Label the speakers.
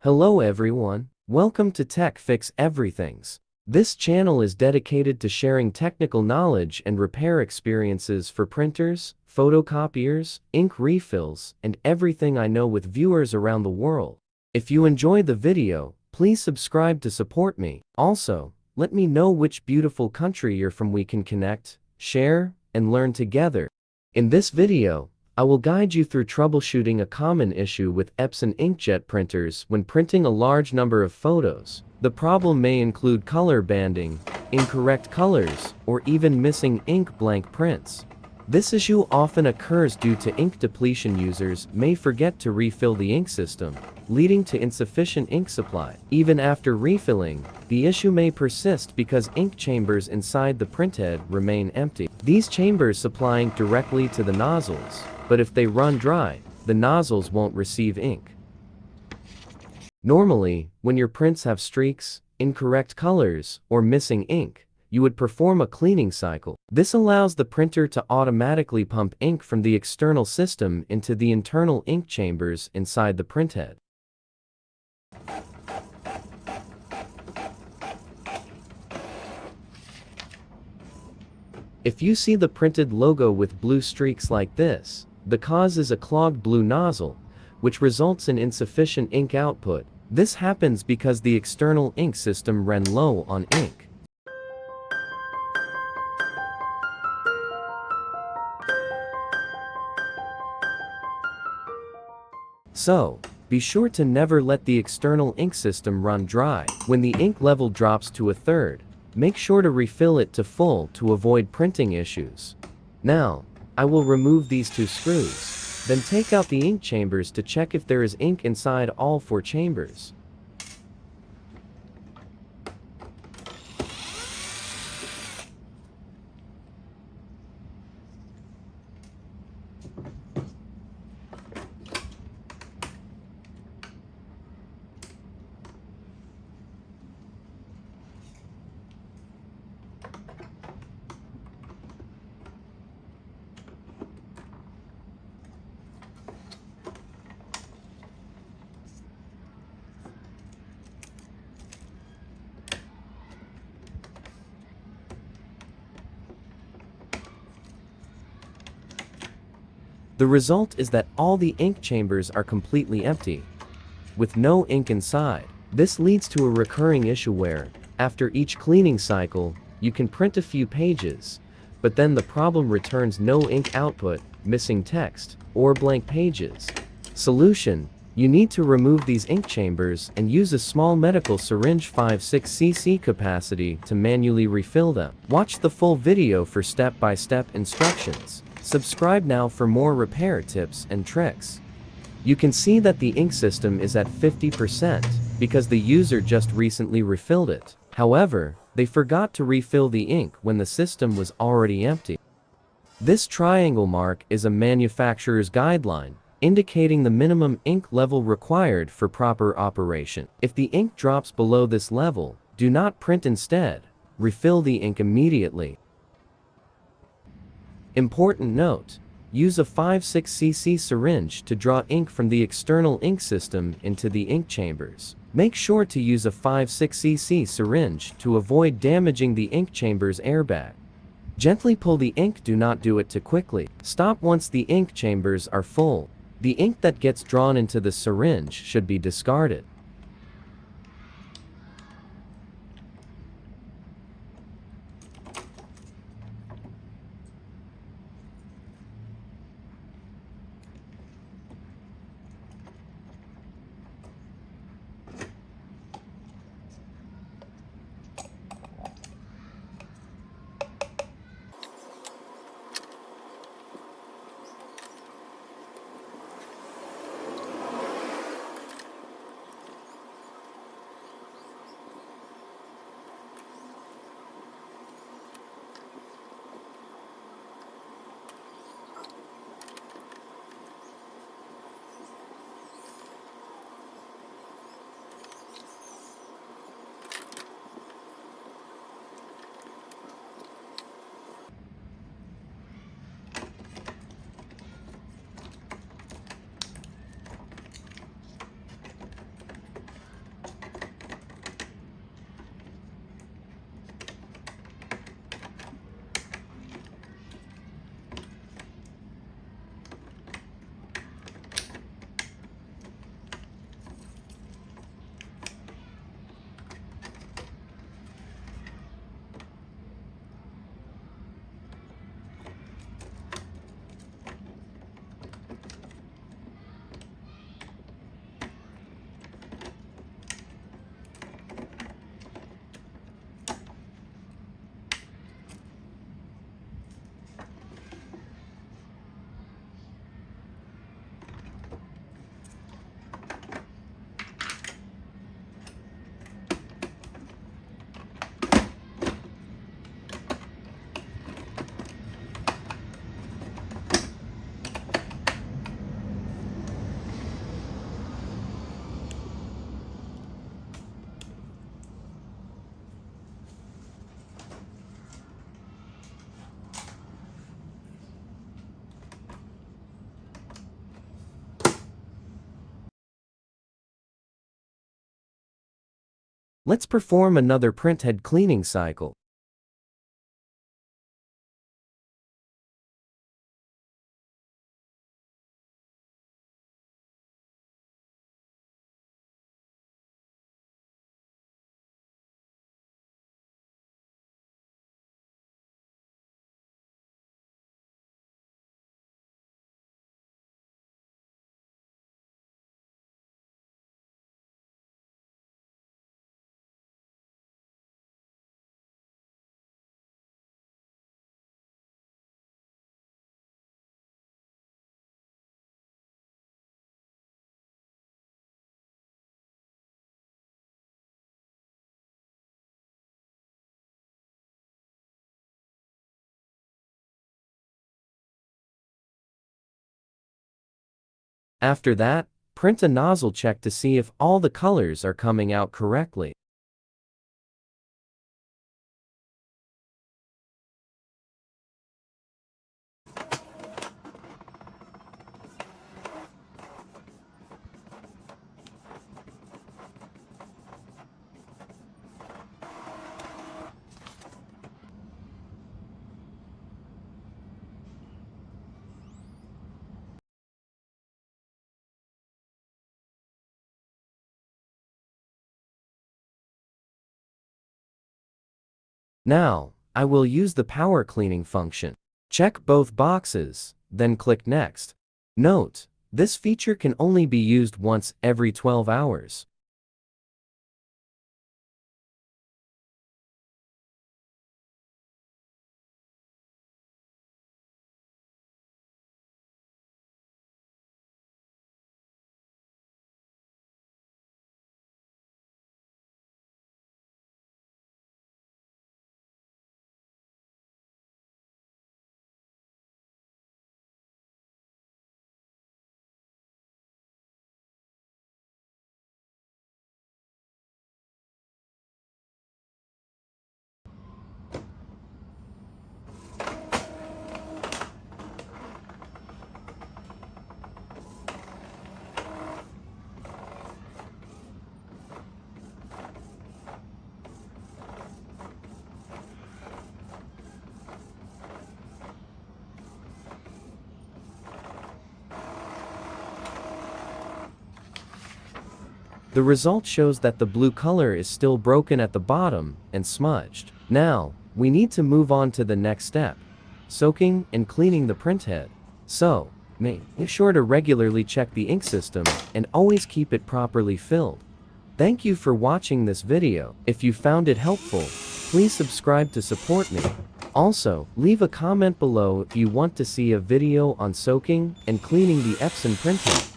Speaker 1: Hello everyone, welcome to Tech Fix Everything's. This channel is dedicated to sharing technical knowledge and repair experiences for printers, photocopiers, ink refills, and everything I know with viewers around the world. If you enjoyed the video, please subscribe to support me. Also, let me know which beautiful country you're from. We can connect, share, and learn together. In this video, I will guide you through troubleshooting a common issue with Epson inkjet printers when printing a large number of photos. The problem may include color banding, incorrect colors, or even missing ink blank prints. This issue often occurs due to ink depletion. Users may forget to refill the ink system, leading to insufficient ink supply. Even after refilling, the issue may persist because ink chambers inside the printhead remain empty. These chambers supply ink directly to the nozzles, but if they run dry, the nozzles won't receive ink. Normally, when your prints have streaks, incorrect colors, or missing ink, you would perform a cleaning cycle. This allows the printer to automatically pump ink from the external system into the internal ink chambers inside the printhead. If you see the printed logo with blue streaks like this, the cause is a clogged blue nozzle, which results in insufficient ink output. This happens because the external ink system ran low on ink. So, be sure to never let the external ink system run dry. When the ink level drops to a third, make sure to refill it to full to avoid printing issues. Now, I will remove these two screws, then take out the ink chambers to check if there is ink inside all four chambers. The result is that all the ink chambers are completely empty, with no ink inside. This leads to a recurring issue where, after each cleaning cycle, you can print a few pages, but then the problem returns no ink output, missing text, or blank pages. Solution: you need to remove these ink chambers and use a small medical syringe 5-6 cc capacity to manually refill them. Watch the full video for step-by-step instructions. Subscribe now for more repair tips and tricks. You can see that the ink system is at 50% because the user just recently refilled it. However, they forgot to refill the ink when the system was already empty. This triangle mark is a manufacturer's guideline, indicating the minimum ink level required for proper operation. If the ink drops below this level, do not print instead. Refill the ink immediately. Important note: use a 5-6 cc syringe to draw ink from the external ink system into the ink chambers. Make sure to use a 5-6 cc syringe to avoid damaging the ink chamber's airbag. Gently pull the ink, do not do it too quickly. Stop once the ink chambers are full. The ink that gets drawn into the syringe should be discarded. Let's perform another printhead cleaning cycle. After that, print a nozzle check to see if all the colors are coming out correctly. Now, I will use the power cleaning function. Check both boxes, then click Next. Note, this feature can only be used once every 12 hours. The result shows that the blue color is still broken at the bottom and smudged. Now, we need to move on to the next step, soaking and cleaning the printhead. So, make sure to regularly check the ink system and always keep it properly filled. Thank you for watching this video. If you found it helpful, please subscribe to support me. Also, leave a comment below if you want to see a video on soaking and cleaning the Epson printhead.